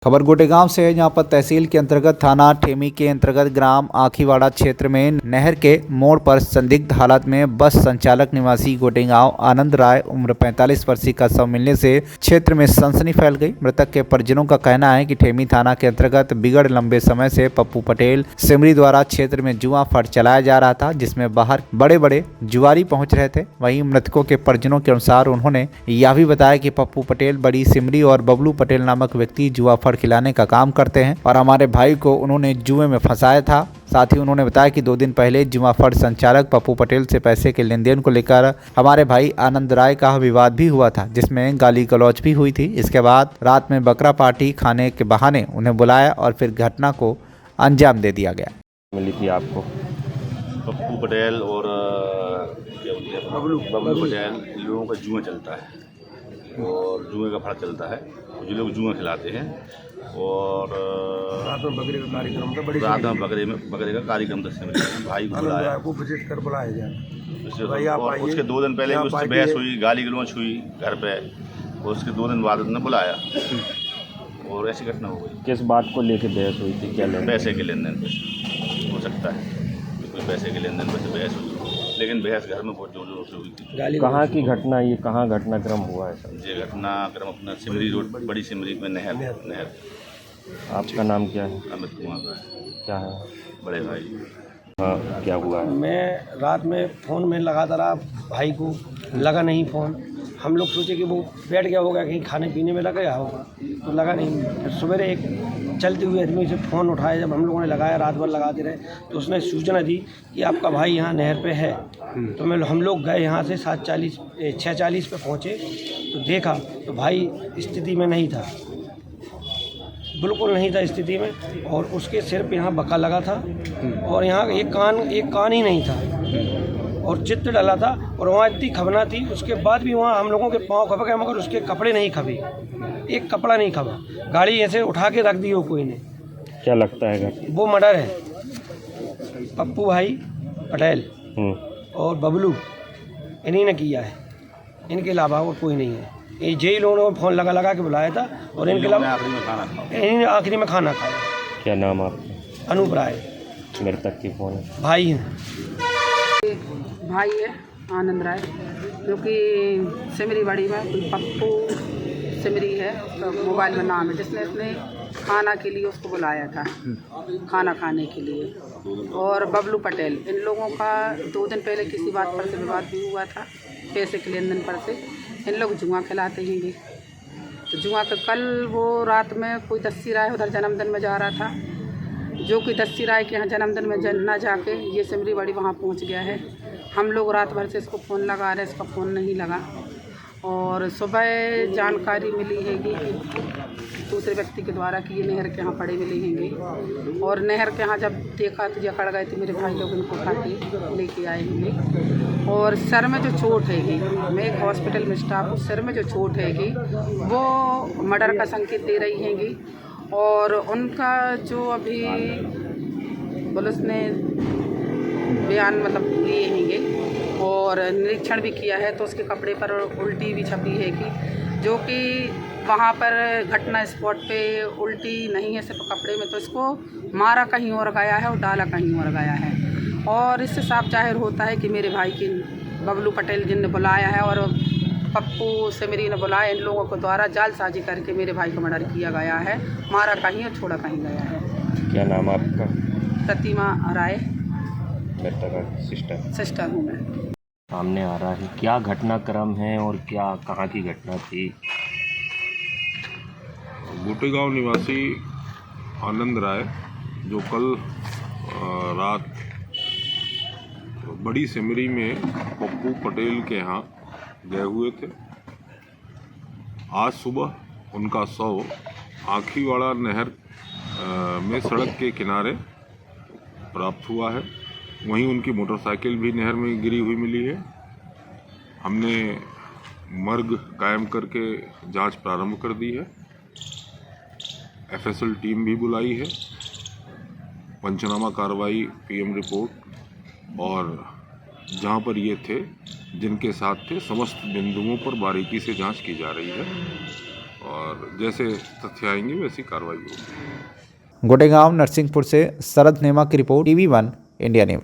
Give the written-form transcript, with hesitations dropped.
खबर गोटेगांव से है, जहां पर तहसील के अंतर्गत थाना ठेमी के अंतर्गत ग्राम आखीवाड़ा क्षेत्र में नहर के मोड़ पर संदिग्ध हालत में बस संचालक निवासी गोटेगांव आनंद राय उम्र 45 वर्षीय का शव मिलने से क्षेत्र में सनसनी फैल गई। मृतक के परिजनों का कहना है कि ठेमी थाना के अंतर्गत बिगड़ लंबे समय से पप्पू पटेल सिमरी द्वारा क्षेत्र में जुआ फट चलाया जा रहा था, जिसमें बाहर बड़े बड़े जुआरी पहुंच रहे थे। वहीं मृतकों के परिजनों के अनुसार उन्होंने यह भी बताया कि पप्पू पटेल, बड़ी सिमरी और बबलू पटेल नामक व्यक्ति जुआ खिलाने का काम करते हैं और हमारे भाई को उन्होंने जुए में फंसाया था। साथ ही उन्होंने बताया कि 2 दिन पहले जुआ फट संचालक पप्पू पटेल से पैसे के लेन देन को लेकर हमारे भाई आनंद राय का विवाद भी हुआ था, जिसमें गाली गलौज भी हुई थी। इसके बाद रात में बकरा पार्टी खाने के बहाने उन्हें बुलाया और फिर घटना को अंजाम दे दिया गया। मिली थी आपको? पप्पू पटेल और क्या बोलते हैं बबलू पटेल, इन लोगों का जुआ चलता है और जुए का फड़ा चलता है। जो लोग जुआ खिलाते हैं और रात में बकरे का कार्यक्रम था, रात में बकरे का कार्यक्रम था। भाई को बुलाया, को विजिट कर बुलाया जाए। और उसके 2 दिन पहले उससे बहस हुई, गाली गलौज हुई घर पे, और उसके 2 दिन बाद उसने बुलाया और ऐसी घटना हो गई। किस बात को लेके बहस हुई थी? क्या पैसे के लेन देन पे हो सकता है, कोई पैसे के लेन देन पर बहस हुई, लेकिन बहस घर में बहुत जोर जोर से हुई थी। कहाँ की घटना? ये कहाँ घटनाक्रम हुआ है सर? ये घटनाक्रम अपना सिमरी रोड, बड़ी सिमरी में नहर। आपका नाम क्या है? अमित कुमार। क्या है? बड़े भाई। हाँ, क्या हुआ है? मैं रात में फ़ोन में लगाता रहा, भाई को लगा नहीं फ़ोन। हम लोग सोचे कि वो बैठ गया होगा, कहीं खाने पीने में लगा गया होगा, तो लगा नहीं। फिर सवेरे एक चलते हुए आदमी से फ़ोन उठाया, जब हम लोगों ने लगाया, रात भर लगाते रहे, तो उसने सूचना दी कि आपका भाई यहाँ नहर पे है। तो हम लोग गए यहाँ से 6:40 पे पहुँचे, तो देखा तो भाई स्थिति में नहीं था, बिल्कुल नहीं था स्थिति में। और उसके सिर पे यहाँ बका लगा था और यहाँ एक कान ही नहीं था और चित्र डला था और वहाँ इतनी खबना थी। उसके बाद भी वहाँ हम लोगों के पाँव खब गए, मगर उसके कपड़े नहीं खबे, एक कपड़ा नहीं खबा। गाड़ी ऐसे उठा के रख दी हो कोई ने। क्या लगता है घर? वो मर्डर है। पप्पू भाई पटेल और बबलू, इन्हीं ने किया है, इनके अलावा और कोई नहीं है। ये जेई लोगों ने फ़ोन लगा के बुलाया था और इनके अलावा इन्हीं आखिरी में खाना खाया। क्या नाम आपका? अनूप राय। मृतक की कौन है? भाई हैं। भाई है आनंद राय, जो कि सिमरी बड़ी में कोई पप्पू सिमरी है, उसका मोबाइल में नाम है, जिसने इसने खाना के लिए उसको बुलाया था, खाना खाने के लिए। और बबलू पटेल, इन लोगों का 2 दिन पहले किसी बात पर से विवाद भी हुआ था, पैसे के लेन देन पर से। इन लोग जुआ खिलाते हैं, तो जुआ का कल वो रात में कोई दस्सी राय उधर जन्मदिन में जा रहा था, जो कि दस्सी राय के यहाँ जन्मदिन में ना जाके ये सिमरी बड़ी वहाँ पहुँच गया है। हम लोग रात भर से इसको फ़ोन लगा रहे, इसका फ़ोन नहीं लगा। और सुबह जानकारी मिली है कि दूसरे व्यक्ति के द्वारा कि ये नहर के यहाँ पड़े मिले होंगे, और नहर के यहाँ जब देखा तो जकड़ गए थे मेरे भाई लोग, इनको उठा के लेके आए होंगे। और सर में जो चोट हैगी, मैं एक हॉस्पिटल में स्टाफ हूँ, सर में जो चोट हैगी वो मर्डर का संकेत दे रही हैगी। और उनका जो अभी पुलिस ने बयान लिए हैंगे और निरीक्षण भी किया है, तो उसके कपड़े पर उल्टी भी छपी है जो कि वहाँ पर घटना स्पॉट पे उल्टी नहीं है, सिर्फ कपड़े में। तो इसको मारा कहीं और गया है और डाला कहीं और गया है। और इससे साफ जाहिर होता है कि मेरे भाई की बबलू पटेल जिनने बुलाया है और पप्पू सिमरी ने बुलाया, इन लोगों को द्वारा जालसाजी करके मेरे भाई को मर्डर किया गया है, मारा कहीं और छोड़ा कहीं गया है। क्या नाम आपका? प्रतिमा राय। सिस्टर हूँ मैं। सामने आ रहा है, क्या घटनाक्रम है और क्या कहाँ की घटना थी? गोटेगांव निवासी आनंद राय, जो कल रात बड़ी सिमरी में पप्पू पटेल के यहाँ गए हुए थे, आज सुबह उनका शव आखीवाड़ा नहर में सड़क के किनारे प्राप्त हुआ है। वहीं उनकी मोटरसाइकिल भी नहर में गिरी हुई मिली है। हमने मर्ग कायम करके जांच प्रारंभ कर दी है। एफएसएल टीम भी बुलाई है। पंचनामा कार्रवाई, पीएम रिपोर्ट और जहां पर ये थे, जिनके साथ थे, समस्त बिंदुओं पर बारीकी से जांच की जा रही है। और जैसे तथ्य आएंगे वैसी कार्रवाई होगी। गोटेगांव नरसिंहपुर से शरद नेमा की रिपोर्ट, TV1 इंडिया न्यूज।